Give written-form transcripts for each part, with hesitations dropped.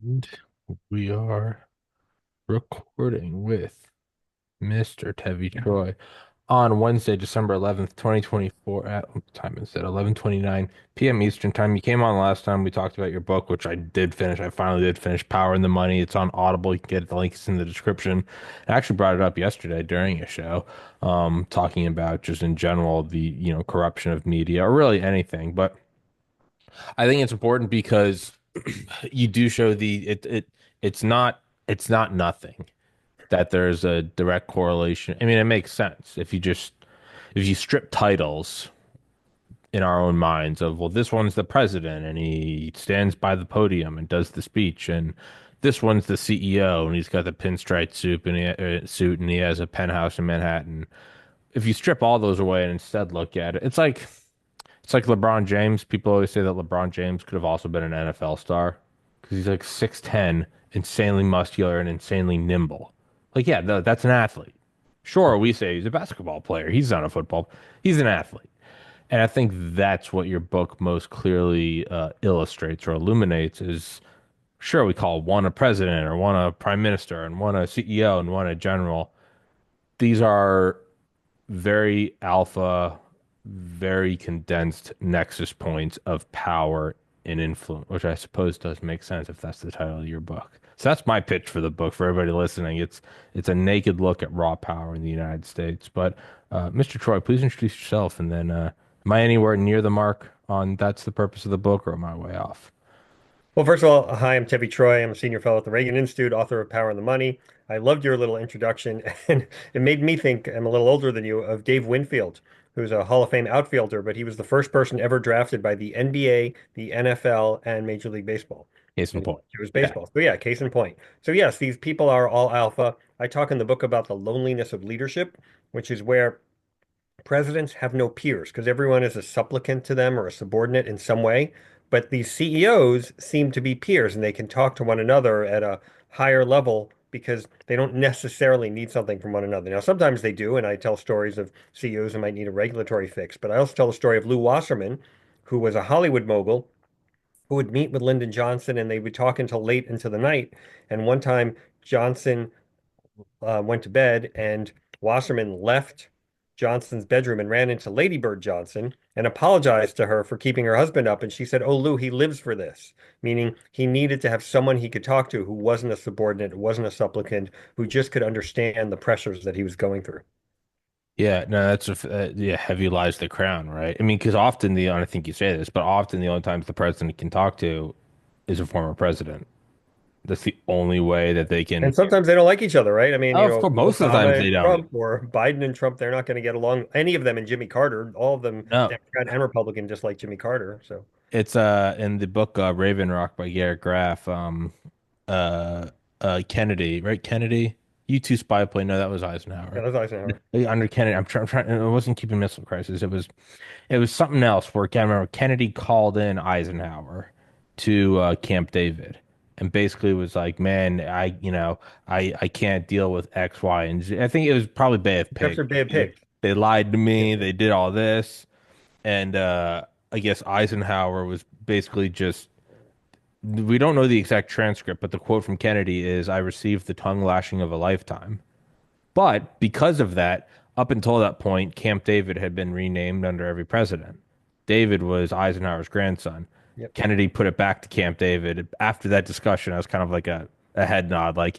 And we are recording with Mr. Tevi Troy on Wednesday, December 11th, 2024 at what time is it? 11:29 p.m. Eastern Time. You came on last time. We talked about your book, which I did finish. I finally did finish Power and the Money. It's on Audible. You can get the links in the description. I actually brought it up yesterday during a show, talking about just in general the corruption of media or really anything. But I think it's important because you do show it's not nothing that there's a direct correlation. I mean, it makes sense if you strip titles in our own minds of, well, this one's the president and he stands by the podium and does the speech, and this one's the CEO and he's got the pinstripe suit and he has a penthouse in Manhattan. If you strip all those away and instead look at it, it's like LeBron James. People always say that LeBron James could have also been an NFL star because he's like 6'10", insanely muscular and insanely nimble. Like, yeah, that's an athlete. Sure, we say he's a basketball player. He's not a football. He's an athlete. And I think that's what your book most clearly illustrates or illuminates is sure, we call one a president or one a prime minister and one a CEO and one a general. These are very alpha, very condensed nexus points of power and influence, which I suppose does make sense if that's the title of your book. So that's my pitch for the book for everybody listening. It's a naked look at raw power in the United States. But Mr. Troy, please introduce yourself, and then am I anywhere near the mark on that's the purpose of the book, or am I way off? Well, first of all, hi, I'm Tevi Troy. I'm a senior fellow at the Reagan Institute, author of Power and the Money. I loved your little introduction, and it made me think, I'm a little older than you, of Dave Winfield, who's a Hall of Fame outfielder, but he was the first person ever drafted by the NBA, the NFL, and Major League Baseball. Case in And point. it was Yeah. baseball. So yeah, case in point. So yes, these people are all alpha. I talk in the book about the loneliness of leadership, which is where presidents have no peers because everyone is a supplicant to them or a subordinate in some way. But these CEOs seem to be peers and they can talk to one another at a higher level because they don't necessarily need something from one another. Now, sometimes they do, and I tell stories of CEOs who might need a regulatory fix, but I also tell the story of Lou Wasserman, who was a Hollywood mogul who would meet with Lyndon Johnson and they would talk until late into the night. And one time, Johnson went to bed, and Wasserman left Johnson's bedroom and ran into Lady Bird Johnson and apologized to her for keeping her husband up. And she said, "Oh, Lou, he lives for this," meaning he needed to have someone he could talk to who wasn't a subordinate, who wasn't a supplicant, who just could understand the pressures that he was going through. Yeah, no, yeah, heavy lies the crown, right? I mean, because often I think you say this, but often the only times the president can talk to is a former president. That's the only way that they can. And sometimes they don't like each other, right? I mean, Oh, of course, most of the times Obama they and don't. Trump or Biden and Trump, they're not going to get along. Any of them and Jimmy Carter, all of them, No, Democrat and Republican, just like Jimmy Carter. So. it's in the book Raven Rock by Garrett Graff. Uh, Kennedy, right? Kennedy, U-2 spy plane. No, that was Yeah, Eisenhower. that's Eisenhower. Under Kennedy, I'm trying. It wasn't Cuban Missile Crisis. It was something else where I remember Kennedy called in Eisenhower to Camp David and basically was like, "Man, I can't deal with X, Y, and Z." I think it was probably Bay of Except Pigs. for Bay of Pigs. They lied to Yeah. me. They did all this, and I guess Eisenhower was basically just. We don't know the exact transcript, but the quote from Kennedy is, "I received the tongue lashing of a lifetime." But because of that, up until that point, Camp David had been renamed under every president. David was Eisenhower's grandson. Yep. Kennedy put it back to Camp David. After that discussion, I was kind of like a head nod, like,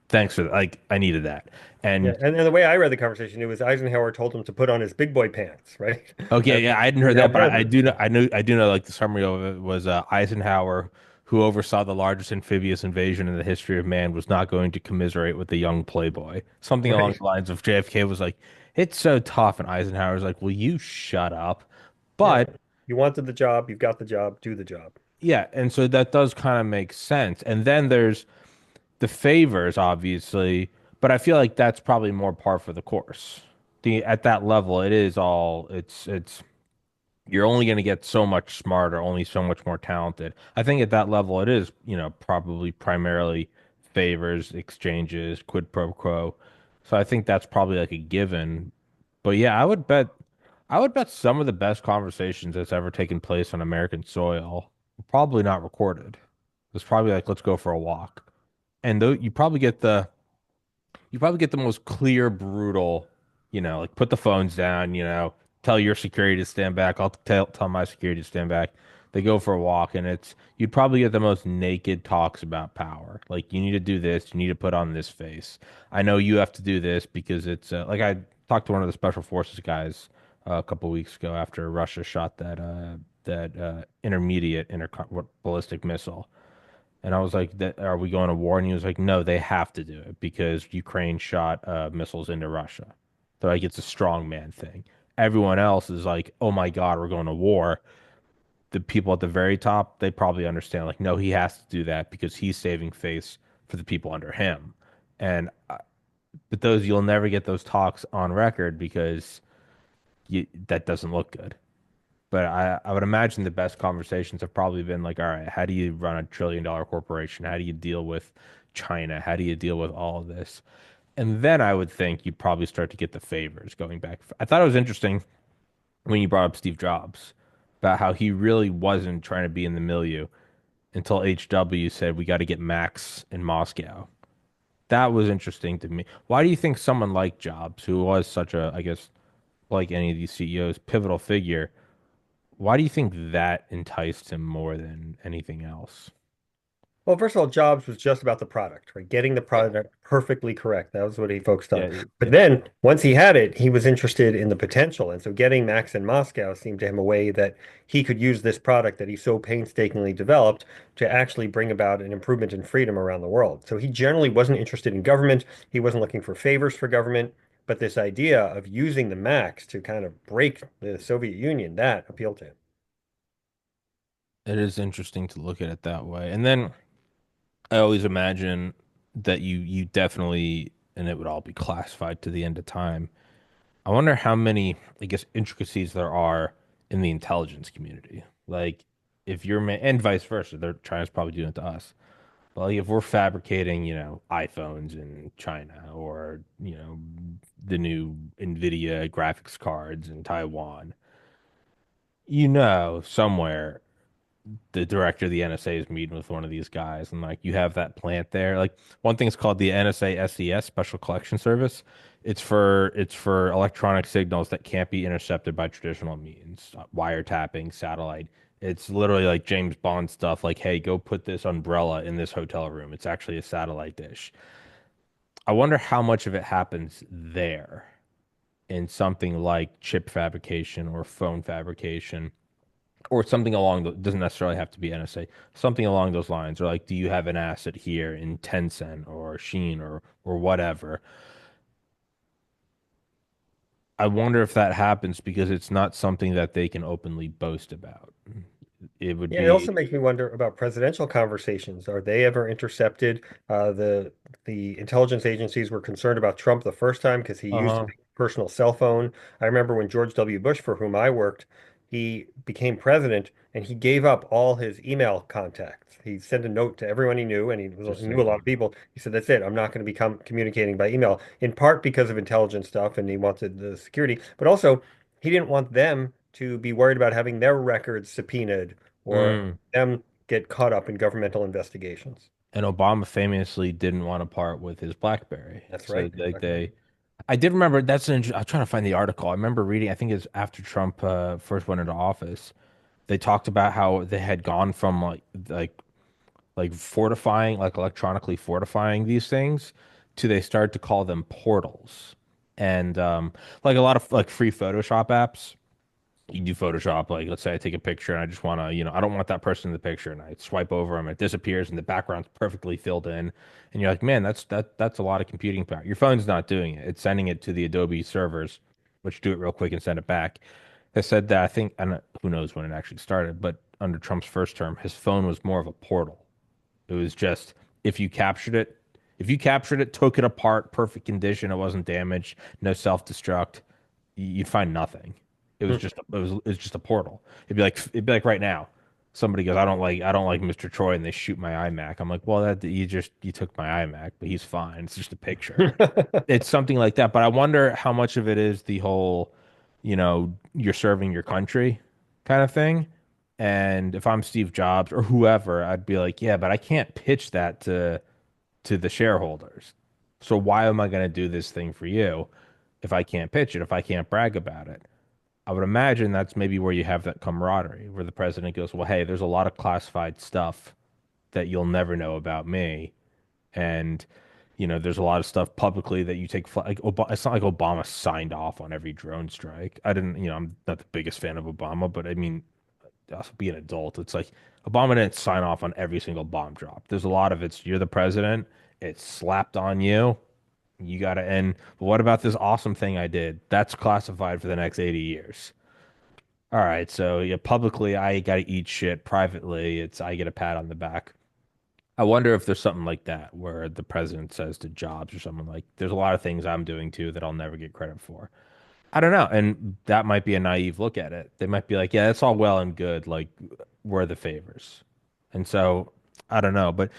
thanks for like I needed that. Yeah. And And the way I read the conversation, it was Eisenhower told him to put on his big boy pants, right? okay, As yeah, I hadn't the heard now that, but I president. do know, I do know, like the summary of it was Eisenhower, who oversaw the largest amphibious invasion in the history of man, was not going to commiserate with the young playboy. Something along Right. the lines of JFK was like, "It's so tough," and Eisenhower's like, "Will you shut up?" Yeah. But You wanted the job, you've got the job, do the job. yeah, and so that does kind of make sense. And then there's the favors, obviously, but I feel like that's probably more par for the course. At that level, it is all it's you're only going to get so much smarter, only so much more talented. I think at that level, it is, probably primarily favors, exchanges, quid pro quo. So I think that's probably like a given. But yeah, I would bet some of the best conversations that's ever taken place on American soil were probably not recorded. was probably like, let's go for a walk. And though you probably get the most clear, brutal, like put the phones down, tell your security to stand back. I'll tell my security to stand back. They go for a walk, and you'd probably get the most naked talks about power. Like, you need to do this, you need to put on this face. I know you have to do this because it's like I talked to one of the special forces guys a couple weeks ago after Russia shot that intermediate ballistic missile. And I was like, are we going to war? And he was like, no, they have to do it because Ukraine shot missiles into Russia. So like it's a strong man thing. Everyone else is like, oh my God, we're going to war. The people at the very top, they probably understand, like, no, he has to do that because he's saving face for the people under him. And but you'll never get those talks on record because that doesn't look good. But I would imagine the best conversations have probably been like, all right, how do you run $1 trillion corporation? How do you deal with China? How do you deal with all of this? And then I would think you'd probably start to get the favors going back. I thought it was interesting when you brought up Steve Jobs about how he really wasn't trying to be in the milieu until HW said we got to get Max in Moscow. That was interesting to me. Why do you think someone like Jobs, who was such a, I guess, like any of these CEOs, pivotal figure, why do you think that enticed him more than anything else? Well, first of all, Jobs was just about the product, right? Getting the Yeah. product perfectly correct. That was what he focused on. Yeah, But yeah. then once he had it, he was interested in the potential. And so getting Max in Moscow seemed to him a way that he could use this product that he so painstakingly developed to actually bring about an improvement in freedom around the world. So he generally wasn't interested in government. He wasn't looking for favors for government. But this idea of using the Max to kind of break the Soviet Union, that appealed to him. It is interesting to look at it that way. And then I always imagine that you definitely, and it would all be classified to the end of time. I wonder how many, I guess, intricacies there are in the intelligence community. Like, if you're, and vice versa, China's probably doing it to us. But like, if we're fabricating, iPhones in China or, the new NVIDIA graphics cards in Taiwan, somewhere the director of the NSA is meeting with one of these guys, and like you have that plant there. Like one thing is called the NSA SES, Special Collection Service. It's for electronic signals that can't be intercepted by traditional means, wiretapping, satellite. It's literally like James Bond stuff. Like, hey, go put this umbrella in this hotel room. It's actually a satellite dish. I wonder how much of it happens there in something like chip fabrication or phone fabrication or something along the doesn't necessarily have to be NSA, something along those lines, or like, do you have an asset here in Tencent or Sheen or whatever? I wonder if that happens because it's not something that they can openly boast about. It would Yeah, it also be, makes me wonder about presidential conversations. Are they ever intercepted? The intelligence agencies were concerned about Trump the first time because he used uh-huh. a personal cell phone. I remember when George W. Bush, for whom I worked, he became president and he gave up all his email contacts. He sent a note to everyone he knew, and he knew a lot of Interesting. people. He said, "That's it. I'm not going to become communicating by email." In part because of intelligence stuff, and he wanted the security, but also he didn't want them to be worried about having their records subpoenaed or Mm. them get caught up in governmental investigations. And Obama famously didn't want to part with his BlackBerry. That's So right. like Exactly. I did remember I'm trying to find the article. I remember reading, I think it's after Trump first went into office. They talked about how they had gone from like fortifying, like electronically fortifying these things, to they start to call them portals. And like a lot of like free Photoshop apps, you do Photoshop, like let's say I take a picture and I just want to, I don't want that person in the picture, and I swipe over them, it disappears, and the background's perfectly filled in, and you're like, man, that's a lot of computing power. Your phone's not doing it; it's sending it to the Adobe servers, which do it real quick and send it back. They said that I think, and who knows when it actually started, but under Trump's first term, his phone was more of a portal. It was just if you captured it, took it apart, perfect condition, it wasn't damaged, no self-destruct, you'd find nothing. It was just a portal. It'd be like right now. Somebody goes, I don't like Mr. Troy, and they shoot my iMac. I'm like, well, that you took my iMac, but he's fine. It's just a picture. It's something like that. But I wonder how much of it is the whole, you're serving your country kind of thing, And if I'm Steve Jobs or whoever, I'd be like, yeah, but I can't pitch that to the shareholders. So why am I going to do this thing for you if I can't pitch it, if I can't brag about it? I would imagine that's maybe where you have that camaraderie, where the president goes, well, hey, there's a lot of classified stuff that you'll never know about me. And, there's a lot of stuff publicly that you take, like, it's not like Obama signed off on every drone strike. I didn't, I'm not the biggest fan of Obama, but I mean, also be an adult. It's like Obama didn't sign off on every single bomb drop. There's a lot of it's you're the president, it's slapped on you. You got to end. But what about this awesome thing I did? That's classified for the next 80 years. All right, so yeah, publicly I got to eat shit. Privately, it's I get a pat on the back. I wonder if there's something like that where the president says to Jobs or someone like, "There's a lot of things I'm doing too that I'll never get credit for." I don't know, and that might be a naive look at it. They might be like, "Yeah, it's all well and good. Like we're the favors," and so I don't know. But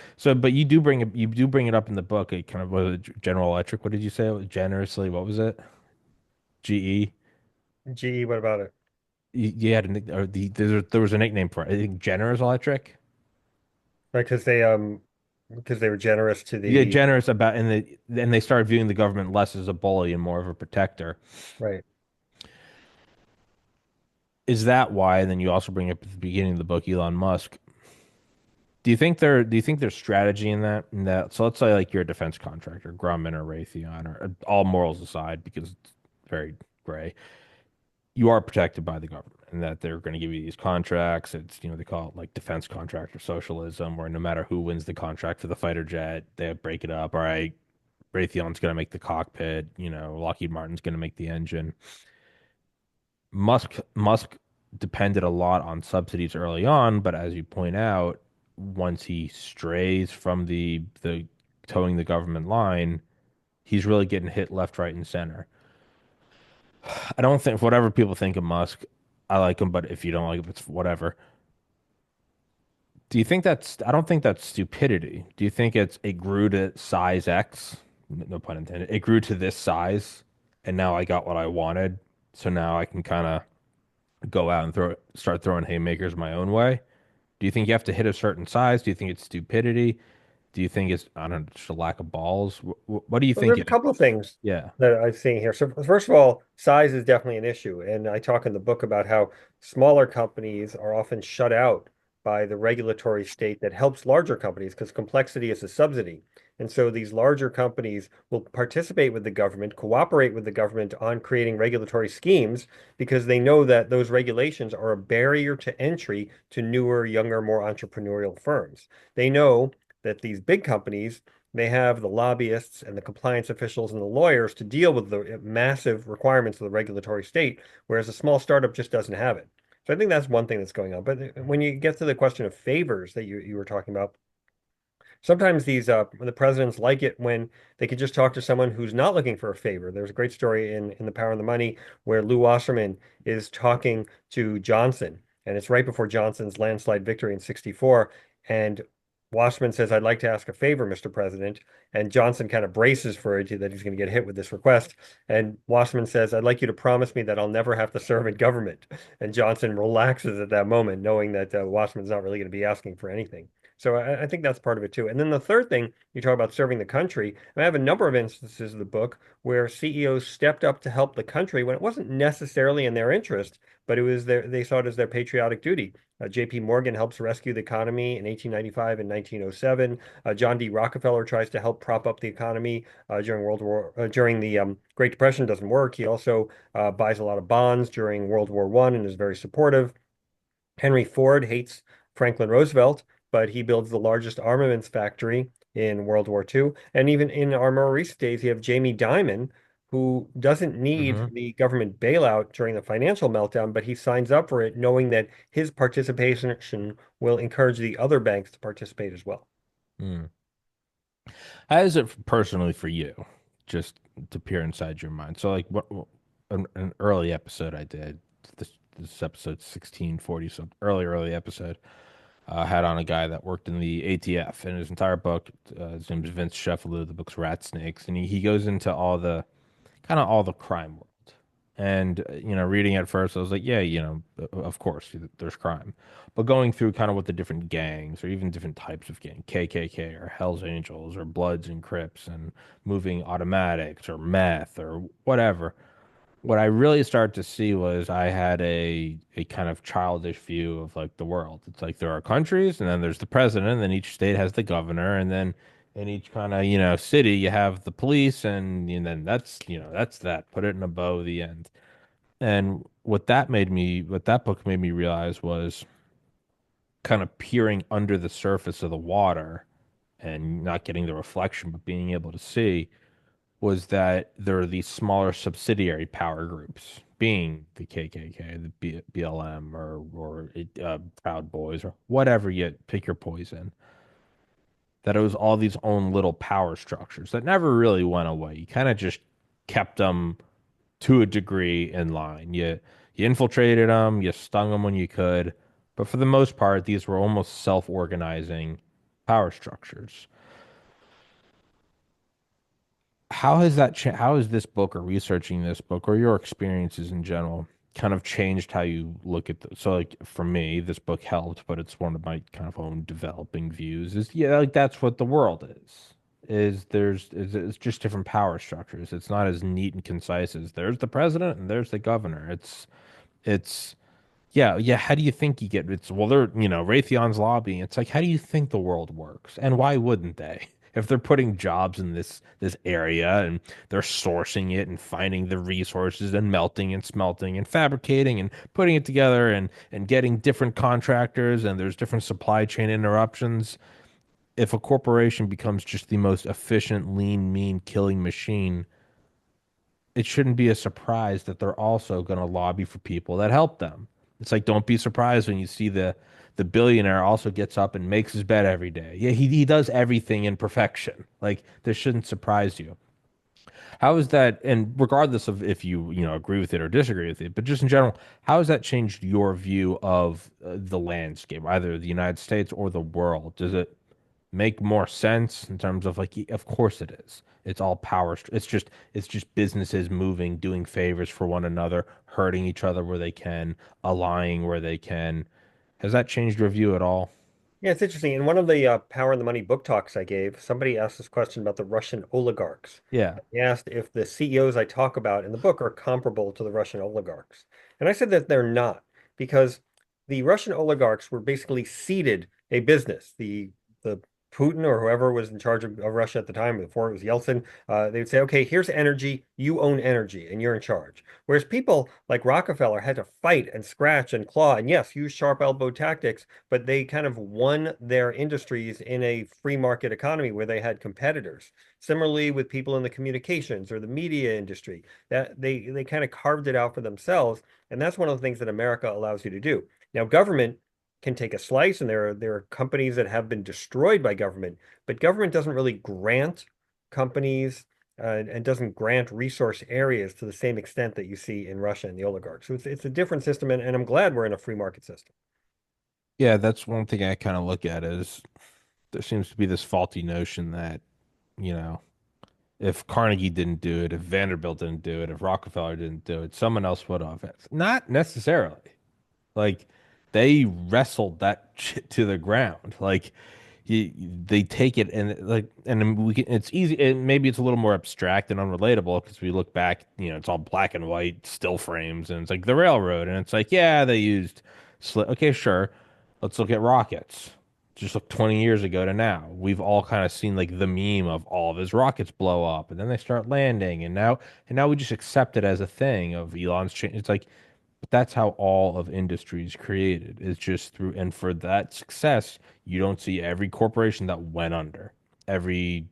you do bring it up in the book. It kind of was it General Electric. What did you say? It was generously. What was it? GE. GE, what about it? You had a nick or there was a nickname for it. I think Generous Electric. Right, because they were generous to You get the generous about and they started viewing the government less as a bully and more of a protector. right. Is that why? And then you also bring up at the beginning of the book Elon Musk. Do you think there's strategy in that? So let's say like you're a defense contractor, Grumman or Raytheon, or all morals aside, because it's very gray. You are protected by the government, and that they're going to give you these contracts. It's they call it like defense contractor socialism, where no matter who wins the contract for the fighter jet, they break it up. All right, Raytheon's going to make the cockpit. Lockheed Martin's going to make the engine. Musk depended a lot on subsidies early on, but as you point out, once he strays from the towing the government line, he's really getting hit left, right, and center. I don't think whatever people think of Musk, I like him, but if you don't like him, it's whatever. Do you think that's I don't think that's stupidity. Do you think it grew to size X? No pun intended. It grew to this size, and now I got what I wanted. So now I can kind of go out and start throwing haymakers my own way. Do you think you have to hit a certain size? Do you think it's stupidity? Do you think it's, I don't know, just a lack of balls? What do you Well, think there's a it couple of is? things Yeah. that I'm seeing here. So first of all, size is definitely an issue. And I talk in the book about how smaller companies are often shut out by the regulatory state that helps larger companies because complexity is a subsidy. And so these larger companies will participate with the government, cooperate with the government on creating regulatory schemes because they know that those regulations are a barrier to entry to newer, younger, more entrepreneurial firms. They know that these big companies they have the lobbyists and the compliance officials and the lawyers to deal with the massive requirements of the regulatory state, whereas a small startup just doesn't have it. So I think that's one thing that's going on. But when you get to the question of favors that you were talking about, sometimes the presidents like it when they could just talk to someone who's not looking for a favor. There's a great story in The Power and the Money where Lou Wasserman is talking to Johnson, and it's right before Johnson's landslide victory in 64. And Wasserman says, I'd like to ask a favor, Mr. President. And Johnson kind of braces for it that he's going to get hit with this request. And Wasserman says, I'd like you to promise me that I'll never have to serve in government. And Johnson relaxes at that moment, knowing that Wasserman's not really going to be asking for anything. So I think that's part of it too. And then the third thing, you talk about serving the country. And I have a number of instances of the book where CEOs stepped up to help the country when it wasn't necessarily in their interest, but they saw it as their patriotic duty. J.P. Morgan helps rescue the economy in 1895 and 1907. John D. Rockefeller tries to help prop up the economy during the Great Depression. Doesn't work. He also buys a lot of bonds during World War I and is very supportive. Henry Ford hates Franklin Roosevelt, but he builds the largest armaments factory in World War II. And even in our more recent days, you have Jamie Dimon, who doesn't need Hmm. the government bailout during the financial meltdown, but he signs up for it knowing that his participation will encourage the other banks to participate as well. Mm. How is it personally for you, just to peer inside your mind? So, like, an early episode I did, this episode 1640, some early episode, had on a guy that worked in the ATF, and his entire book, his name is Vince Sheffield, the book's Rat Snakes, and he goes into all the crime world. And, reading at first, I was like, yeah, of course, there's crime. But going through kind of what the different gangs or even different types of gang, KKK or Hells Angels or Bloods and Crips and moving automatics or meth or whatever, what I really started to see was I had a kind of childish view of like the world. It's like there are countries and then there's the president, and then each state has the governor, and then in each kind of, city you have the police, and then that's that. Put it in a bow, the end. And what that book made me realize was kind of peering under the surface of the water and not getting the reflection, but being able to see was that there are these smaller subsidiary power groups, being the KKK, the BLM, or Proud Boys, or whatever you pick your poison. That it was all these own little power structures that never really went away. You kind of just kept them to a degree in line. You infiltrated them, you stung them when you could, but for the most part, these were almost self-organizing power structures. How has this book or researching this book or your experiences in general kind of changed how you look at so like for me, this book helped, but it's one of my kind of own developing views is yeah, like that's what the world is. It's just different power structures. It's not as neat and concise as there's the president and there's the governor. It's yeah, yeah. How do you think you get it's well, they're Raytheon's lobbying. It's like how do you think the world works, and why wouldn't they? If they're putting jobs in this area and they're sourcing it and finding the resources and melting and smelting and fabricating and putting it together and getting different contractors and there's different supply chain interruptions. If a corporation becomes just the most efficient, lean, mean killing machine, it shouldn't be a surprise that they're also going to lobby for people that help them. It's like don't be surprised when you see the billionaire also gets up and makes his bed every day. Yeah, he does everything in perfection. Like this shouldn't surprise you. How is that? And regardless of if you agree with it or disagree with it, but just in general, how has that changed your view of the landscape, either the United States or the world? Does it make more sense in terms of like of course it is, it's all power it's just businesses moving, doing favors for one another, hurting each other where they can, allying where they can. Has that changed your view at all? Yeah, it's interesting. In one of the Power and the Money book talks I gave, somebody asked this question about the Russian oligarchs. Yeah. He asked if the CEOs I talk about in the book are comparable to the Russian oligarchs. And I said that they're not, because the Russian oligarchs were basically seeded a business. The Putin or whoever was in charge of Russia at the time, before it was Yeltsin, they would say, okay, here's energy, you own energy, and you're in charge. Whereas people like Rockefeller had to fight and scratch and claw, and yes, use sharp elbow tactics, but they kind of won their industries in a free market economy where they had competitors. Similarly, with people in the communications or the media industry, that they kind of carved it out for themselves, and that's one of the things that America allows you to do. Now, government can take a slice, and there are companies that have been destroyed by government, but government doesn't really grant companies and doesn't grant resource areas to the same extent that you see in Russia and the oligarchs. So it's a different system, and I'm glad we're in a free market system. Yeah, that's one thing I kind of look at is there seems to be this faulty notion that you know if Carnegie didn't do it, if Vanderbilt didn't do it, if Rockefeller didn't do it, someone else would have. It's not necessarily. Like they wrestled that shit to the ground. Like they take it and it's easy. And maybe it's a little more abstract and unrelatable because we look back, it's all black and white still frames, and it's like the railroad, and it's like, yeah, they used slit. Okay, sure. Let's look at rockets. Just look 20 years ago to now. We've all kind of seen like the meme of all of his rockets blow up and then they start landing, and now we just accept it as a thing of Elon's change. It's like but that's how all of industry is created. It's just through, and for that success, you don't see every corporation that went under, every,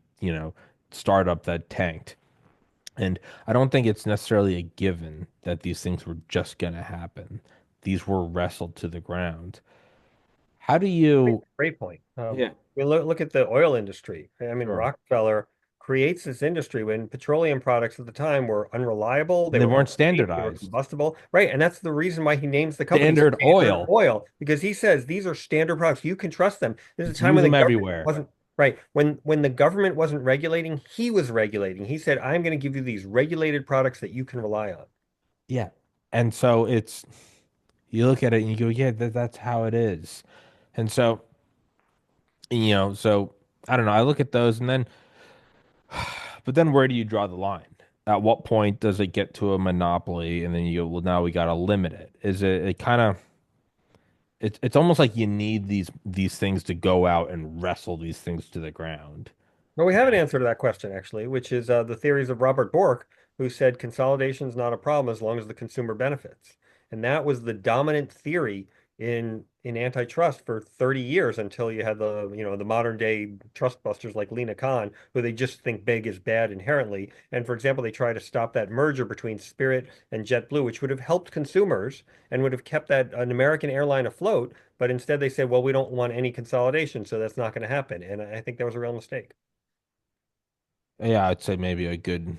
startup that tanked. And I don't think it's necessarily a given that these things were just going to happen. These were wrestled to the ground. How do you, Great point. yeah, We look at the oil industry. I mean, sure. Rockefeller creates this industry when petroleum products at the time were unreliable, And they they were weren't unsafe, they were standardized. combustible, right? And that's the reason why he names the company Standard Standard oil. Oil, because he says these are standard products. You can trust them. There's a time Use when the them government everywhere. wasn't right. When the government wasn't regulating, he was regulating. He said, "I'm going to give you these regulated products that you can rely on." Yeah. And so it's you look at it and you go, yeah, that's how it is. And so, so I don't know. I look at those and then, but then where do you draw the line? At what point does it get to a monopoly? And then you go, well, now we got to limit it. Is it kind of, it's almost like you need these things to go out and wrestle these things to the ground. Well, we have an answer to that question, actually, which is the theories of Robert Bork, who said consolidation is not a problem as long as the consumer benefits. And that was the dominant theory in antitrust for 30 years until you had the modern day trust busters like Lena Khan, who they just think big is bad inherently. And for example, they try to stop that merger between Spirit and JetBlue, which would have helped consumers and would have kept that an American airline afloat. But instead, they said, well, we don't want any consolidation, so that's not going to happen. And I think that was a real mistake. Yeah, I'd say maybe a good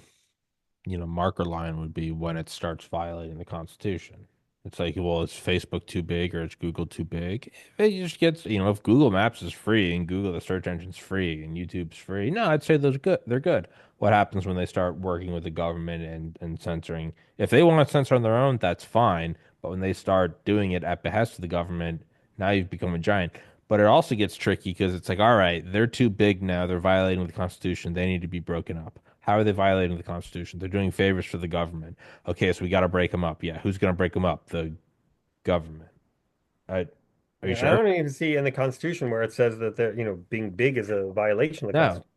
marker line would be when it starts violating the Constitution. It's like, well, is Facebook too big or is Google too big? If it just gets, if Google Maps is free and Google, the search engine's free and YouTube's free, no, I'd say those good. They're good. What happens when they start working with the government and censoring? If they want to censor on their own, that's fine. But when they start doing it at behest of the government, now you've become a giant. But it also gets tricky because it's like, all right, they're too big now. They're violating the Constitution. They need to be broken up. How are they violating the Constitution? They're doing favors for the government. Okay, so we got to break them up. Yeah, who's going to break them up? The government. I, are you Yeah, I sure? don't even see in the Constitution where it says that being big is a violation of the No, Constitution.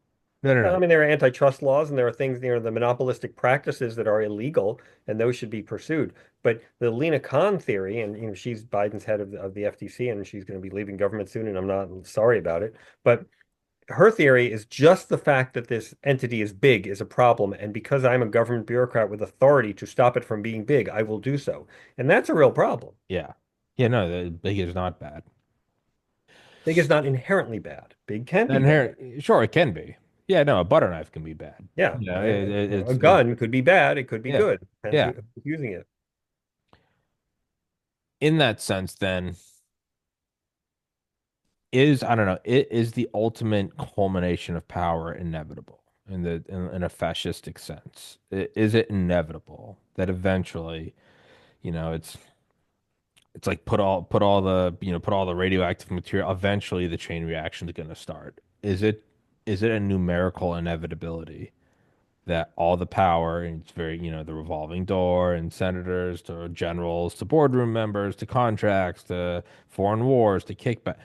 no, no, I no. mean, there are antitrust laws and there are things, the monopolistic practices that are illegal and those should be pursued. But the Lena Khan theory, and she's Biden's head of the FTC and she's going to be leaving government soon, and I'm not sorry about it. But her theory is just the fact that this entity is big is a problem. And because I'm a government bureaucrat with authority to stop it from being big, I will do so. And that's a real problem. Yeah, yeah, no. The big is not bad. Big is not inherently bad. Big can be Then bad. here, sure, it can be. Yeah, no, a butter knife can be bad. Yeah, Yeah, a it's gun could be bad. It could be yeah, good. Depends yeah. who's using it. In that sense, then is I don't know. It is the ultimate culmination of power inevitable in a fascistic sense. Is it inevitable that eventually, it's like put all the radioactive material. Eventually, the chain reaction is going to start. Is it a numerical inevitability that all the power and it's very the revolving door and senators to generals to boardroom members to contracts to foreign wars to kickback.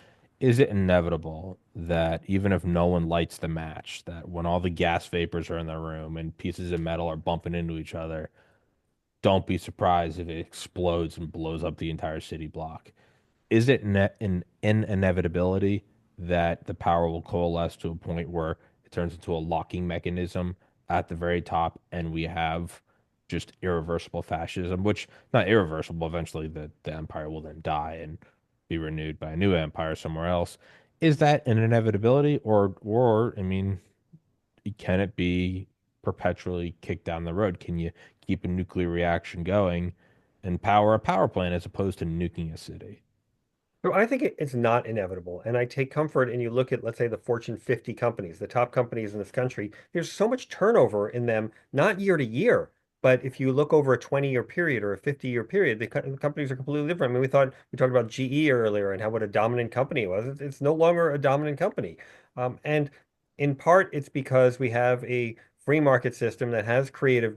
Is it inevitable that even if no one lights the match, that when all the gas vapors are in the room and pieces of metal are bumping into each other, don't be surprised if it explodes and blows up the entire city block? Is it an inevitability that the power will coalesce to a point where it turns into a locking mechanism at the very top and we have just irreversible fascism, which not irreversible, eventually the empire will then die and be renewed by a new empire somewhere else. Is that an inevitability or I mean, can it be perpetually kicked down the road? Can you keep a nuclear reaction going and power a power plant as opposed to nuking a city? So I think it's not inevitable. And I take comfort and you look at, let's say, the Fortune 50 companies, the top companies in this country, there's so much turnover in them, not year to year, but if you look over a 20-year period or a 50-year period, the companies are completely different. I mean, we talked about GE earlier and how what a dominant company it was. It's no longer a dominant company. And in part, it's because we have a free market system that has creative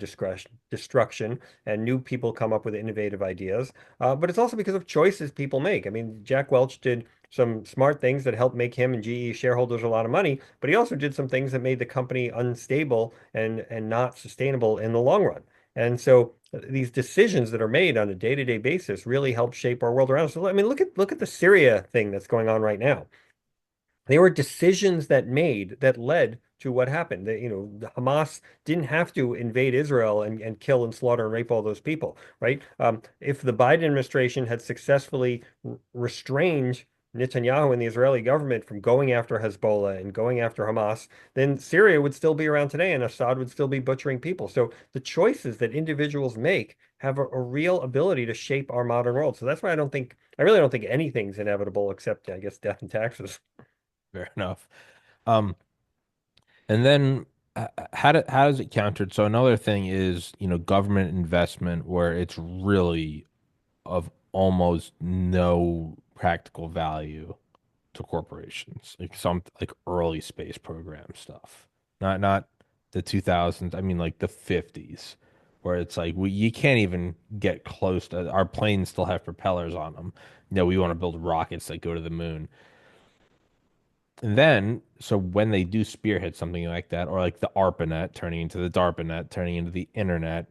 destruction and new people come up with innovative ideas. But it's also because of choices people make. I mean, Jack Welch did some smart things that helped make him and GE shareholders a lot of money, but he also did some things that made the company unstable and not sustainable in the long run. And so these decisions that are made on a day-to-day basis really help shape our world around us. So, I mean, look at the Syria thing that's going on right now. They were decisions that made that led to what happened. Hamas didn't have to invade Israel and kill and slaughter and rape all those people, right? If the Biden administration had successfully restrained Netanyahu and the Israeli government from going after Hezbollah and going after Hamas, then Syria would still be around today and Assad would still be butchering people. So the choices that individuals make have a real ability to shape our modern world. So that's why I really don't think anything's inevitable except, I guess, death and taxes. Fair enough. Um, and then how does it countered? So another thing is, government investment where it's really of almost no practical value to corporations, like some like early space program stuff, not the 2000s. I mean, like the 50s, where it's like you can't even get close to our planes still have propellers on them. We want to build rockets that go to the moon. And then, so when they do spearhead something like that, or like the ARPANET turning into the DARPANET, turning into the internet,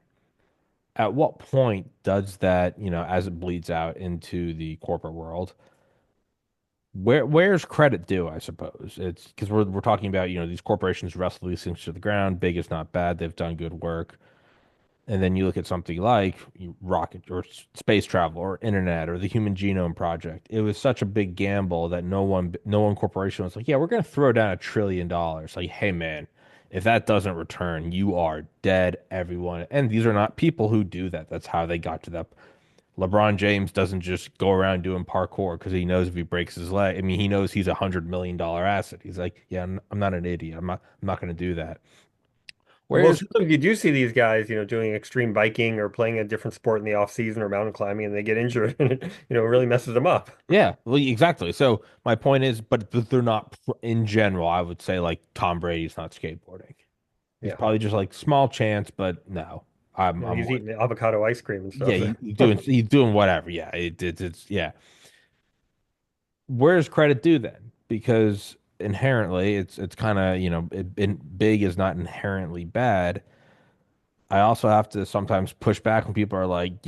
at what point does that, as it bleeds out into the corporate world, where's credit due, I suppose? It's because we're talking about, these corporations wrestle these things to the ground. Big is not bad. They've done good work. And then you look at something like rocket or space travel or internet or the Human Genome Project. It was such a big gamble that no one corporation was like, yeah, we're going to throw down $1 trillion. Like, hey, man, if that doesn't return, you are dead, everyone. And these are not people who do that. That's how they got to that. LeBron James doesn't just go around doing parkour because he knows if he breaks his leg. I mean, he knows he's $100 million asset. He's like, yeah, I'm not an idiot. I'm not going to do that. Well, Whereas, sometimes you do see these guys, doing extreme biking or playing a different sport in the off season or mountain climbing, and they get injured, and it, really messes them up. yeah, well, exactly. So my point is, but they're not in general. I would say like Tom Brady's not skateboarding. He's Yeah, probably just like small chance, but no, I'm he's more. eating avocado ice cream and Yeah, stuff. he's doing whatever. Yeah, it's yeah. Where's credit due then? Because inherently, it's kind of big is not inherently bad. I also have to sometimes push back when people are like,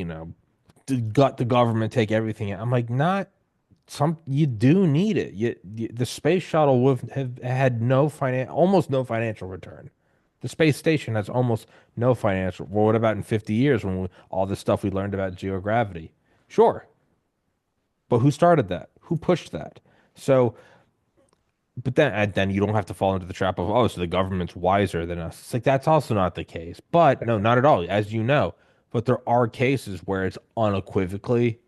gut the government, take everything. I'm like, not some. You do need it. The space shuttle would have had almost no financial return. The space station has almost no financial. Well, what about in 50 years when all the stuff we learned about geogravity? Sure, but who started that? Who pushed that? So, but then you don't have to fall into the trap of, oh, so the government's wiser than us. It's like that's also not the case. But no, not at all, as you know. But there are cases where it's unequivocally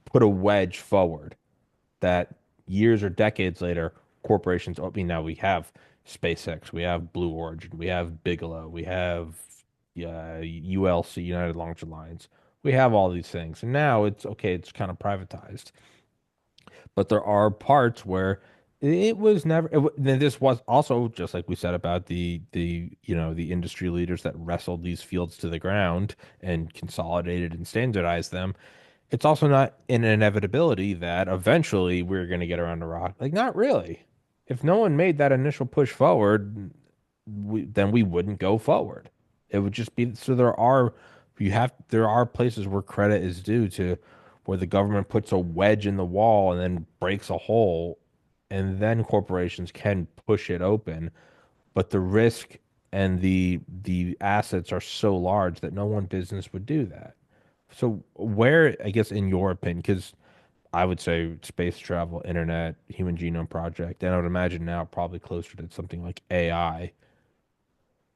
put a wedge forward that years or decades later, corporations, I mean, now we have SpaceX, we have Blue Origin, we have Bigelow, we have ULC, United Launch Alliance. We have all these things. And now it's okay, it's kind of privatized. But there are parts where it was never, this was also just like we said about the industry leaders that wrestled these fields to the ground and consolidated and standardized them. It's also not an inevitability that eventually we're going to get around to rock. Like, not really. If no one made that initial push forward, then we wouldn't go forward. It would just be so there are places where credit is due to where the government puts a wedge in the wall and then breaks a hole, and then corporations can push it open. But the risk and the assets are so large that no one business would do that. So where, I guess, in your opinion, because I would say space travel, internet, Human Genome Project, and I would imagine now probably closer to something like AI.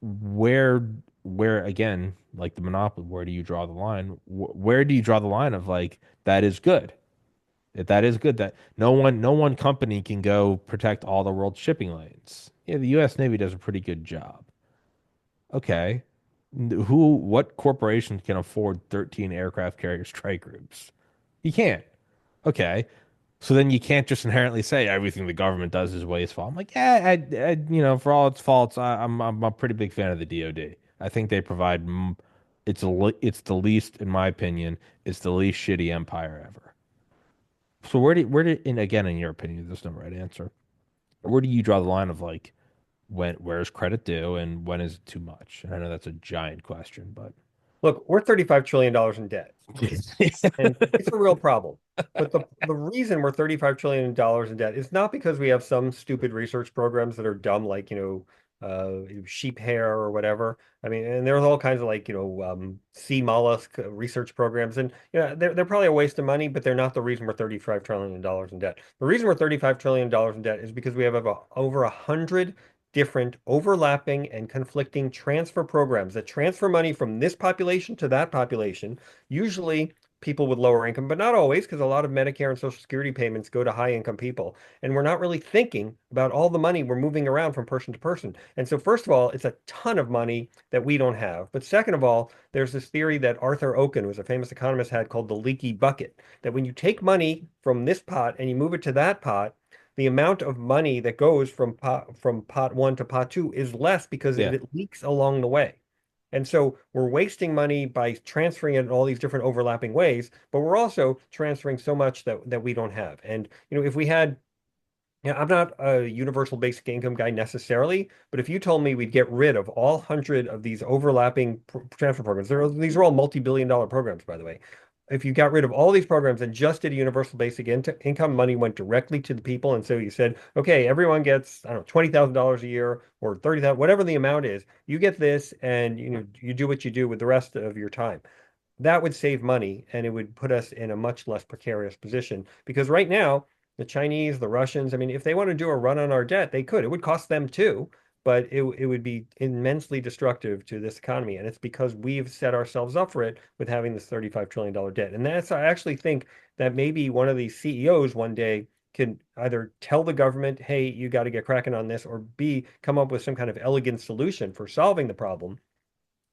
Where, where again, like the monopoly, where do you draw the line? Where do you draw the line of like that is good? If that is good, that no one company can go protect all the world's shipping lanes. Yeah, the U.S. Navy does a pretty good job. Okay, what corporation can afford 13 aircraft carrier strike groups? You can't. Okay. So then you can't just inherently say everything the government does is wasteful. I'm like, yeah, for all its faults, I'm a pretty big fan of the DoD. I think they provide, it's the least, in my opinion, it's the least shitty empire ever. So and again, in your opinion, there's no right answer. Where do you draw the line of like, where's credit due and when is it too much? And I know that's a giant question, but. Look, we're $35 trillion in debt. And it's a real problem. But the reason we're $35 trillion in debt is not because we have some stupid research programs that are dumb, like, sheep hair or whatever. I mean, and there's all kinds of like, sea mollusk research programs. And, they're probably a waste of money, but they're not the reason we're $35 trillion in debt. The reason we're $35 trillion in debt is because we have over 100 different overlapping and conflicting transfer programs that transfer money from this population to that population, usually people with lower income, but not always, because a lot of Medicare and Social Security payments go to high income people. And we're not really thinking about all the money we're moving around from person to person. And so, first of all, it's a ton of money that we don't have. But second of all, there's this theory that Arthur Oken, who was a famous economist, had called the leaky bucket, that when you take money from this pot and you move it to that pot, the amount of money that goes from pot one to pot two is less because Yeah. it leaks along the way. And so we're wasting money by transferring it in all these different overlapping ways, but we're also transferring so much that we don't have. And if we had, I'm not a universal basic income guy necessarily, but if you told me we'd get rid of all 100 of these overlapping transfer programs, these are all multi-billion dollar programs, by the way. If you got rid of all these programs and just did a universal basic income, money went directly to the people. And so you said, okay, everyone gets, I don't know, $20,000 a year or 30,000, whatever the amount is, you get this and you do what you do with the rest of your time. That would save money and it would put us in a much less precarious position because right now, the Chinese, the Russians, I mean, if they want to do a run on our debt, they could. It would cost them too, but it would be immensely destructive to this economy. And it's because we've set ourselves up for it with having this $35 trillion debt. And that's, I actually think that maybe one of these CEOs one day can either tell the government, hey, you got to get cracking on this, or B, come up with some kind of elegant solution for solving the problem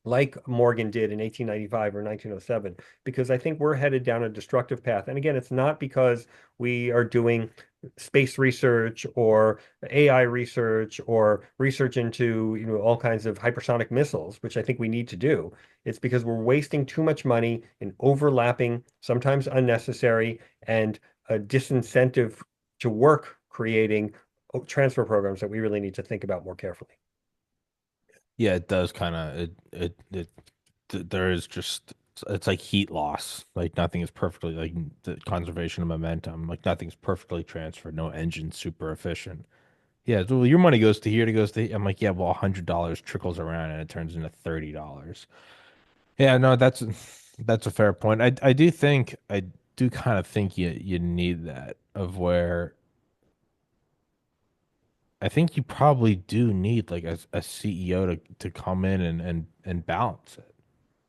like Morgan did in 1895 or 1907, because I think we're headed down a destructive path. And again, it's not because we are doing space research or AI research or research into, all kinds of hypersonic missiles, which I think we need to do. It's because we're wasting too much money in overlapping, sometimes unnecessary, and a disincentive to work creating transfer programs that we really need to think about more carefully. Yeah, it does kind of there is just it's like heat loss. Like nothing is perfectly like the conservation of momentum. Like nothing's perfectly transferred. No engine's super efficient. Yeah, so your money goes to here, it goes to. I'm like, yeah, well, $100 trickles around and it turns into $30. Yeah, no, that's a fair point. I do kind of think you need that of where I think you probably do need like a CEO to come in and balance it.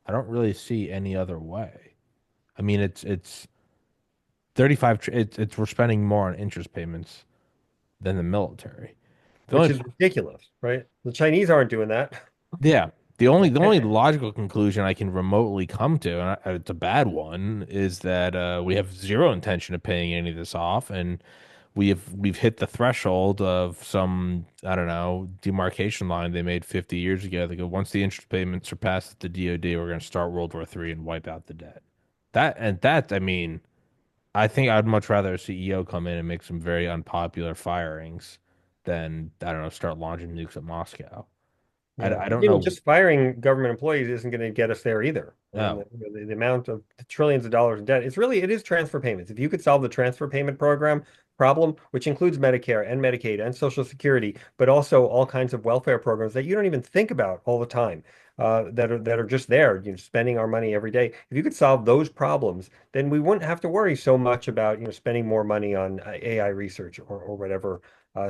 I don't really see any other way. I mean, it's 35 it's we're spending more on interest payments than the military. The Which only is ridiculous, right? The Chinese aren't doing that. Yeah, the only logical conclusion I can remotely come to, and it's a bad one, is that we have zero intention of paying any of this off, and we've hit the threshold of some, I don't know, demarcation line they made 50 years ago. They go, once the interest payments surpass the DoD, we're going to start World War III and wipe out the debt. I mean, I think I'd much rather a CEO come in and make some very unpopular firings than, I don't know, start launching nukes at Moscow. Yeah, I but don't even know. just firing government employees isn't going to get us there either. I mean, No. the amount of trillions of dollars in debt, it is transfer payments. If you could solve the transfer payment program problem, which includes Medicare and Medicaid and Social Security, but also all kinds of welfare programs that you don't even think about all the time, that are just there, spending our money every day. If you could solve those problems, then we wouldn't have to worry so much about, spending more money on AI research or whatever.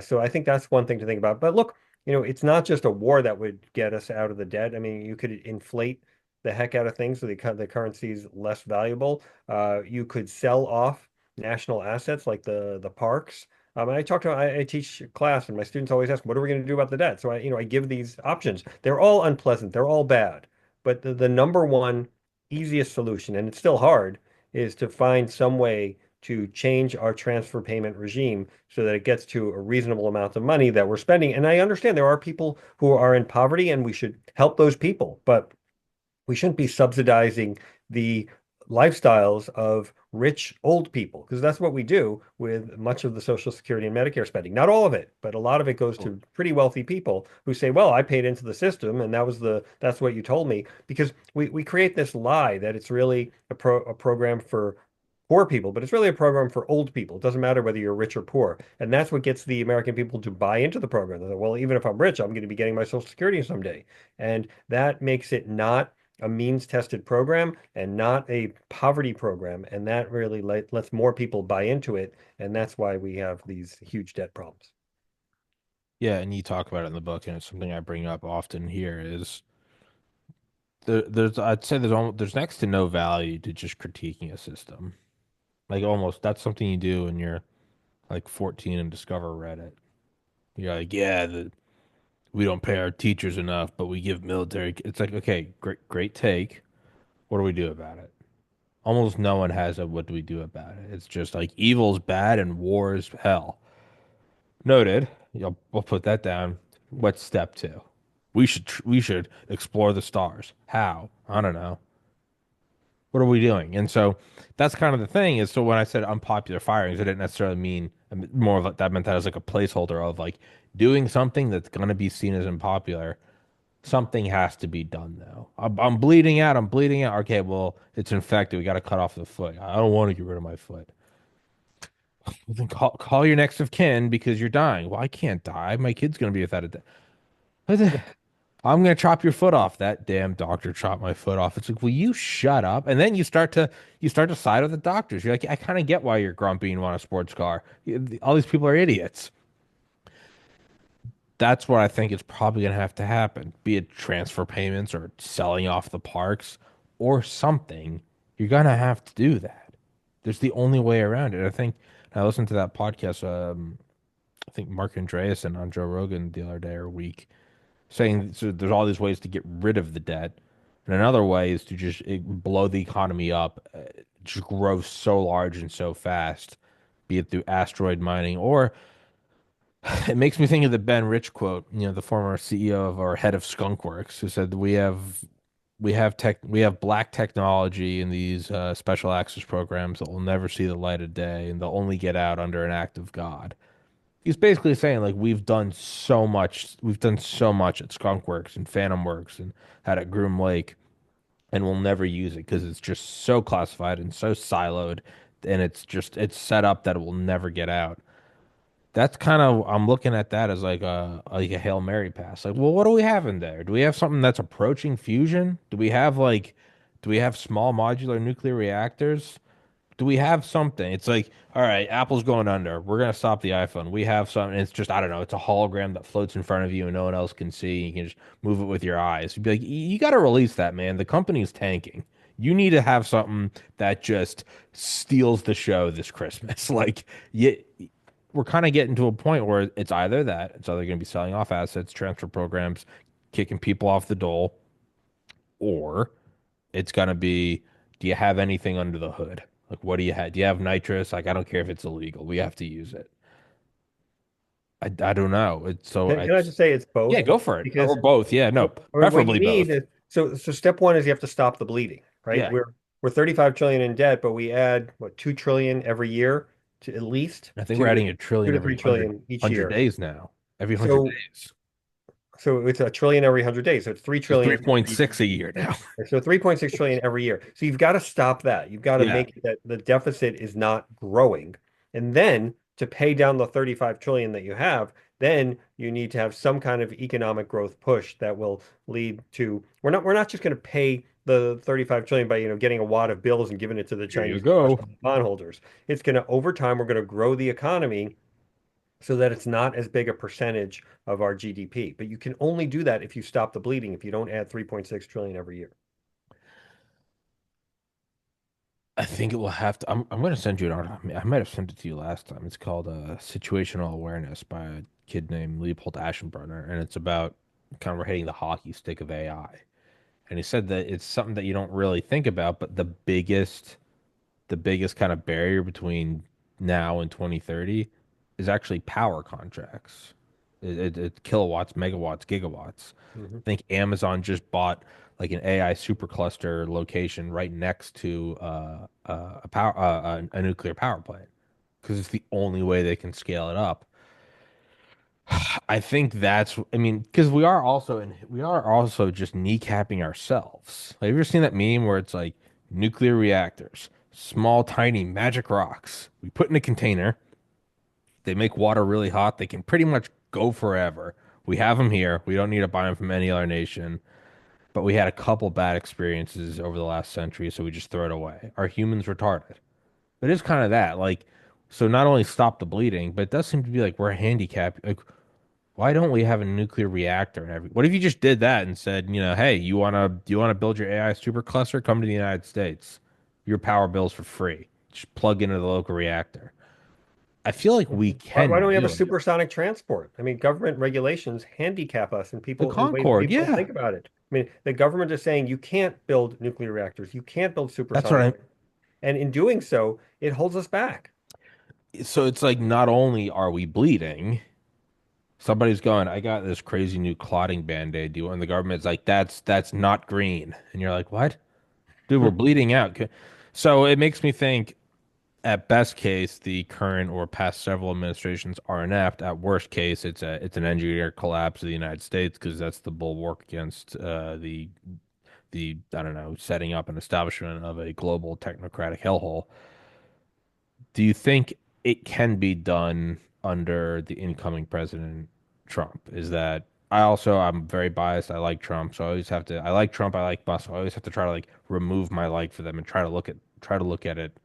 So I think that's one thing to think about. But look, it's not just a war that would get us out of the debt. I mean, you could inflate the heck out of things so the currency is less valuable. You could sell off national assets like the parks. And I teach class, and my students always ask, "What are we going to do about the debt?" So I give these options. They're all unpleasant. They're all bad. But the number one easiest solution, and it's still hard, is to find some way to change our transfer payment regime so that it gets to a reasonable amount of money that we're spending. And I understand there are people who are in poverty and we should help those people, but we shouldn't be subsidizing the lifestyles of rich old people because that's what we do with much of the Social Security and Medicare spending. Not all of it, but a lot of it goes to pretty wealthy people who say, "Well, I paid into the system, and that's what you told me." Because we create this lie that it's really a program for poor people, but it's really a program for old people. It doesn't matter whether you're rich or poor. And that's what gets the American people to buy into the program. They're like, well, even if I'm rich, I'm going to be getting my Social Security someday. And that makes it not a means tested program and not a poverty program. And that really lets more people buy into it. And that's why we have these huge debt problems. Yeah, and you talk about it in the book, and it's something I bring up often here is there's I'd say there's next to no value to just critiquing a system. Like almost that's something you do when you're like 14 and discover Reddit. You're like, yeah, we don't pay our teachers enough, but we give military. It's like, okay, great take. What do we do about it? Almost no one has a what do we do about it. It's just like evil's bad and war is hell. Noted. We'll put that down. What's step two? We should explore the stars. How? I don't know. What are we doing? And so that's kind of the thing is so when I said unpopular firings, I didn't necessarily mean more of like, that meant that as like a placeholder of like doing something that's going to be seen as unpopular. Something has to be done though. I'm bleeding out. I'm bleeding out. Okay, well, it's infected. We got to cut off the foot. I don't want to get rid of my foot. Well, then call your next of kin because you're dying. Well, I can't die. My kid's going to be without a. I'm going to chop your foot off. That damn doctor chopped my foot off. It's like, will you shut up? And then you start to side with the doctors. You're like, I kind of get why you're grumpy and want a sports car. All these people are idiots. That's what I think is probably going to have to happen, be it transfer payments or selling off the parks or something. You're going to have to do that. There's the only way around it. I listened to that podcast. I think Mark Andreessen on Joe Rogan the other day or week saying so there's all these ways to get rid of the debt. And another way is to just blow the economy up, just grow so large and so fast, be it through asteroid mining or it makes me think of the Ben Rich quote, the former CEO of or head of Skunkworks, who said we have black technology in these special access programs that will never see the light of day, and they'll only get out under an act of God. He's basically saying like we've done so much at Skunkworks and Phantom Works and had at Groom Lake, and we'll never use it because it's just so classified and so siloed, and it's set up that it will never get out. That's kind of I'm looking at that as like a Hail Mary pass. Like, well, what do we have in there? Do we have something that's approaching fusion? Do we have small modular nuclear reactors? Do we have something? It's like, all right, Apple's going under. We're gonna stop the iPhone. We have something. It's just I don't know. It's a hologram that floats in front of you and no one else can see. You can just move it with your eyes. You'd be like, you got to release that, man. The company's tanking. You need to have something that just steals the show this Christmas. Like, we're kind of getting to a point where it's either going to be selling off assets, transfer programs, kicking people off the dole, or it's going to be, do you have anything under the hood? Like, what do you have? Do you have nitrous? Like, I don't care if it's illegal. We have to use it. I don't know. It's so Can I just say it's yeah, both? go for it. Or Because both. Yeah, no, what you preferably need both. is so step one is you have to stop the bleeding, right? Yeah. We're 35 trillion in debt, but we add what 2 trillion every year to at least I think we're two to adding a two trillion to every three trillion each year. days now. Every 100 So days. so it's a trillion every 100 days. So it's 3 So trillion every 3.6 a year now. so 3.6 trillion every year. So you've got to stop that. You've got to Yeah. make it that the deficit is not growing. And then to pay down the 35 trillion that you have, then you need to have some kind of economic growth push that will lead to we're not just going to pay the 35 trillion by getting a wad of bills and giving it to the Here you Chinese go. commercial bondholders. It's going to over time we're going to grow the economy so that it's not as big a percentage of our GDP. But you can only do that if you stop the bleeding, if you don't add 3.6 trillion every year. I think it will have to. I'm going to send you an article. I might have sent it to you last time. It's called Situational Awareness by a kid named Leopold Aschenbrenner, and it's about kind of hitting the hockey stick of AI. And he said that it's something that you don't really think about, but the biggest kind of barrier between now and 2030 is actually power contracts. It's kilowatts, megawatts, gigawatts. Mhm. I think Amazon just bought like an AI supercluster location right next to a nuclear power plant because it's the only way they can scale it up. I think I mean, because we are also just kneecapping ourselves. Like, have you ever seen that meme where it's like nuclear reactors, small, tiny magic rocks we put in a container, they make water really hot, they can pretty much go forever. We have them here. We don't need to buy them from any other nation, but we had a couple bad experiences over the last century, so we just throw it away. Are humans retarded? It is kind of that. Like, so not only stop the bleeding, but it does seem to be like we're handicapped. Like, Why don't we have a nuclear reactor in every? What if you just did that and said, hey, you wanna build your AI supercluster? Come to the United States. Your power bill's for free. Just plug into the local reactor. I feel like we Why can don't we have a do it. supersonic transport? I mean, government regulations handicap us in The people in ways that Concorde, people don't yeah. think about it. I mean, the government is saying you can't build nuclear reactors, you can't build That's what supersonic, I. and in doing so, it holds us back. So it's like not only are we bleeding, somebody's going, I got this crazy new clotting band-aid. Do you want? And the government's like, that's not green. And you're like, what? Dude, we're bleeding out. So it makes me think, at best case, the current or past several administrations are inept. At worst case, it's an engineer collapse of the United States because that's the bulwark against the I don't know, setting up an establishment of a global technocratic hellhole. Do you think it can be done under the incoming president Trump? Is that I'm very biased. I like Trump, so I always have to I like Trump, I like Musk. So I always have to try to like remove my like for them and try to look at it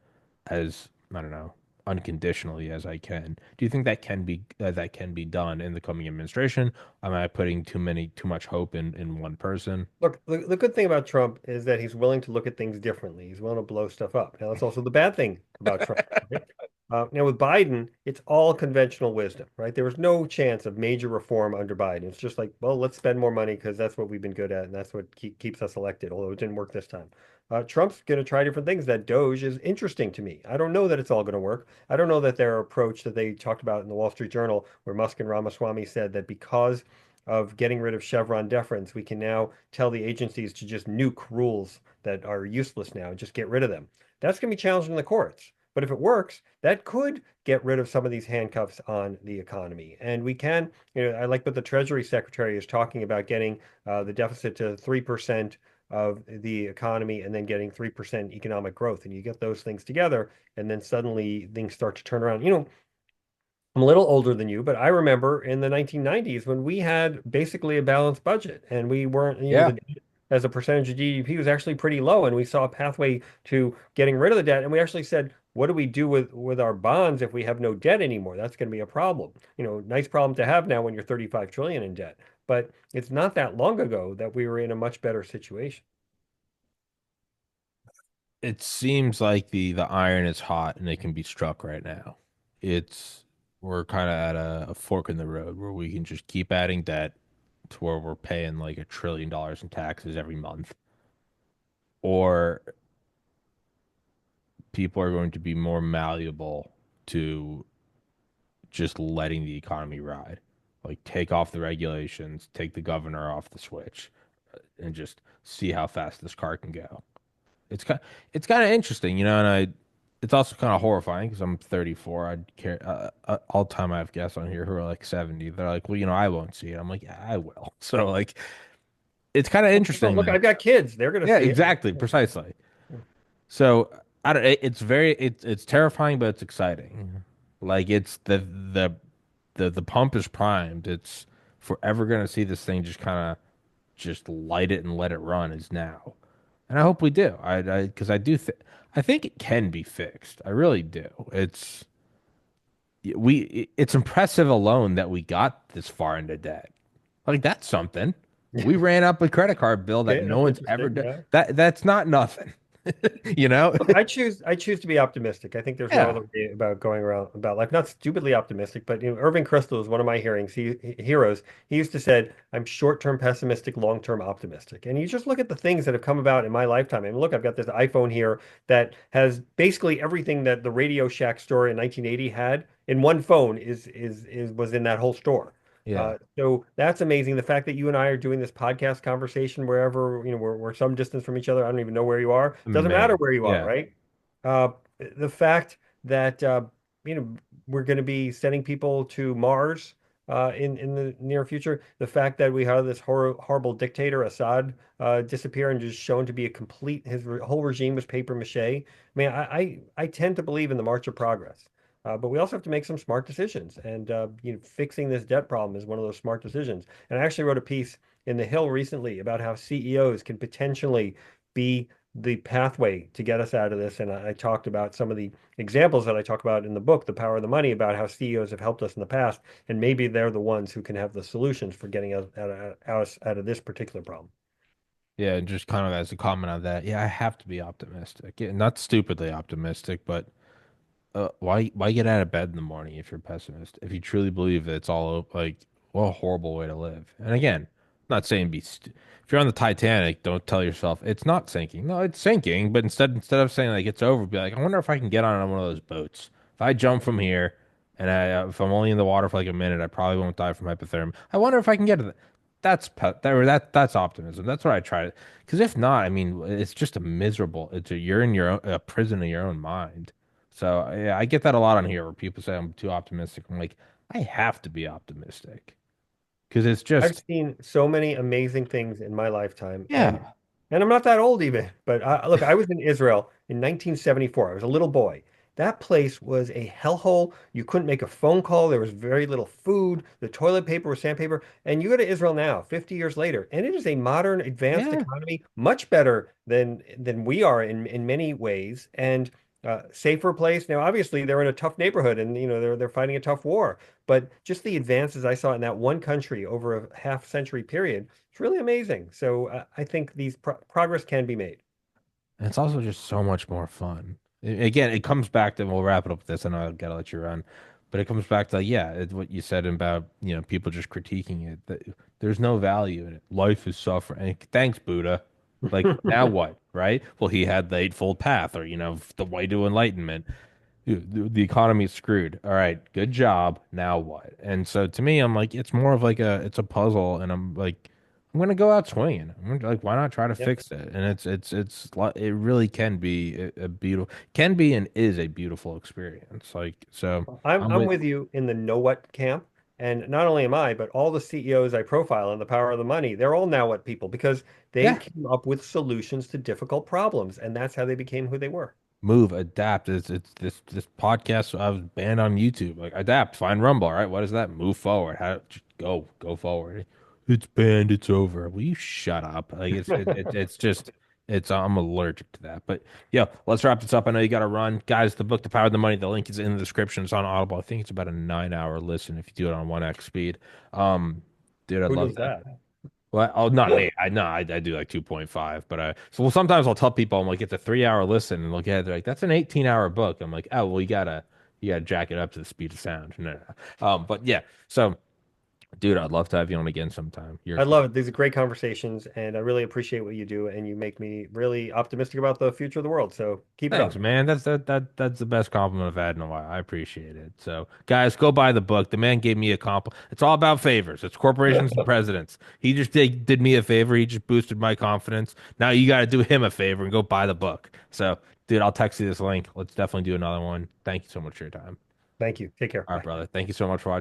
as I don't know, unconditionally as I can. Do you think that can be done in the coming administration? Am I putting too much hope in one person? Look, the good thing about Trump is that he's willing to look at things differently. He's willing to blow stuff up. Now, that's also the bad thing about Trump, right? Now, with Biden, it's all conventional wisdom, right? There was no chance of major reform under Biden. It's just like, well, let's spend more money because that's what we've been good at, and that's what keeps us elected, although it didn't work this time. Trump's going to try different things. That Doge is interesting to me. I don't know that it's all going to work. I don't know that their approach that they talked about in the Wall Street Journal, where Musk and Ramaswamy said that because of getting rid of Chevron deference, we can now tell the agencies to just nuke rules that are useless now and just get rid of them. That's going to be challenged in the courts. But if it works, that could get rid of some of these handcuffs on the economy. And we can, I like what the Treasury Secretary is talking about getting the deficit to 3% of the economy and then getting 3% economic growth. And you get those things together, and then suddenly things start to turn around. I'm a little older than you, but I remember in the 1990s when we had basically a balanced budget and we weren't, Yeah. as a percentage of GDP was actually pretty low, and we saw a pathway to getting rid of the debt. And we actually said, what do we do with our bonds if we have no debt anymore? That's going to be a problem. Nice problem to have now when you're 35 trillion in debt. But it's not that long ago that we were in a much better situation. It seems like the iron is hot and it can be struck right now. It's we're kind of at a fork in the road where we can just keep adding debt to where we're paying like $1 trillion in taxes every month, or people are going to be more malleable to just letting the economy ride. Like take off the regulations, take the governor off the switch, and just see how fast this car can go. It's kind it's kind of interesting, and it's also kind of horrifying because I'm 34. I'd care all the time I have guests on here who are like 70. They're like, well, I won't see it. I'm like, yeah, I will. So like, it's kind of Well, interesting look, though. I've got kids. They're going to Yeah, see it. exactly, precisely. So I don't. It's terrifying, but it's exciting. Like it's the pump is primed. It's if we're ever gonna see this thing just light it and let it run is now. And I hope we do. Because I think it can be fixed. I really do. It's impressive alone that we got this far into debt. Like that's something. We ran up a credit card bill that Okay, no that's one's ever interesting. done. Yeah. That's not nothing. You know? Look, I choose to be optimistic. I think there's no Yeah. other way about going around about life. Not stupidly optimistic, but Irving Kristol is one of my heroes. He used to said, "I'm short-term pessimistic, long-term optimistic." And you just look at the things that have come about in my lifetime. And look, I've got this iPhone here that has basically everything that the Radio Shack store in 1980 had in one phone is was in that whole store. Yeah. So that's amazing. The fact that you and I are doing this podcast conversation wherever, we're some distance from each other. I don't even know where you are. Doesn't matter Man. where you are, Yeah. right? Uh, the fact that you know we're going to be sending people to Mars in the near future. The fact that we have this horrible dictator Assad disappear and just shown to be a complete whole regime was paper mache. I mean, I tend to believe in the march of progress. But we also have to make some smart decisions, and fixing this debt problem is one of those smart decisions. And I actually wrote a piece in The Hill recently about how CEOs can potentially be the pathway to get us out of this. And I talked about some of the examples that I talk about in the book, The Power of the Money, about how CEOs have helped us in the past, and maybe they're the ones who can have the solutions for getting out of this particular problem. Yeah, and just kind of as a comment on that, yeah, I have to be optimistic. Yeah, not stupidly optimistic, but why get out of bed in the morning if you're a pessimist? If you truly believe that it's like, what a horrible way to live. And again, I'm not saying if you're on the Titanic, don't tell yourself it's not sinking. No, it's sinking, but instead of saying like it's over, be like, I wonder if I can get on one of those boats. If I jump from here and if I'm only in the water for like a minute, I probably won't die from hypothermia. I wonder if I can get to that. That's optimism. That's what I try to. Because if not, I mean, it's just a miserable. You're in a prison of your own mind. So yeah, I get that a lot on here where people say I'm too optimistic. I'm like, I have to be optimistic because it's I've just, seen so many amazing things in my lifetime, yeah, and I'm not that old even. But look, I was in Israel in 1974. I was a little boy. That place was a hellhole. You couldn't make a phone call. There was very little food. The toilet paper was sandpaper. And you go to Israel now, 50 years later, and it is a modern, advanced yeah. economy, much better than we are in many ways, and safer place. Now, obviously, they're in a tough neighborhood, and they're fighting a tough war. But just the advances I saw in that one country over a half century period, it's really amazing. So I think these progress can be made. And it's also just so much more fun. Again, it comes back to, we'll wrap it up with this. I know I gotta let you run, but it comes back to, yeah, it's what you said about, people just critiquing it. That there's no value in it. Life is suffering. And thanks, Buddha. Like, now what, right? Well, he had the Eightfold Path or, the way to enlightenment. The economy is screwed. All right, good job. Now what? And so to me, I'm like, it's more of like it's a puzzle, and I'm like, I'm gonna go out swinging. Like, why not try to Yep. fix it? And it really can be a beautiful, can be and is a beautiful experience. Like, so I'm I'm with, with you in the know what camp. And not only am I, but all the CEOs I profile in The Power of the Money, they're all now what people because they yeah, came up with solutions to difficult problems. And that's how they became who they were. move, adapt. It's this podcast. I was banned on YouTube. Like, adapt, find Rumble. All right, what is that? Move forward. How just go forward. It's banned. It's over. Will you shut up? Like it's just I'm allergic to that. But yeah, let's wrap this up. I know you got to run, guys. The book, The Power of the Money. The link is in the description. It's on Audible. I think it's about a 9 hour listen if you do it on 1x speed. Um, dude, I'd Who love does that. that? Well, oh, not me. I know I do like 2.5, but so well sometimes I'll tell people I'm like it's a 3 hour listen and look at it they're like that's an 18-hour book. I'm like, oh well you gotta jack it up to the speed of sound. No, no, no. But yeah, so dude, I'd love to have you on again sometime. I love it. These are great conversations, and I really appreciate what you do. And you make me really optimistic about the future of the world. So keep it Thanks, up. man. That's the best compliment I've had in a while. I appreciate it. So, guys, go buy the book. The man gave me a compliment. It's all about favors. It's corporations and presidents. He just did me a favor. He just boosted my confidence. Now you got to do him a favor and go buy the book. So, dude, I'll text you this link. Let's definitely do another one. Thank you so much for your time. Thank you. Take care. All right, Bye. brother. Thank you so much for watching.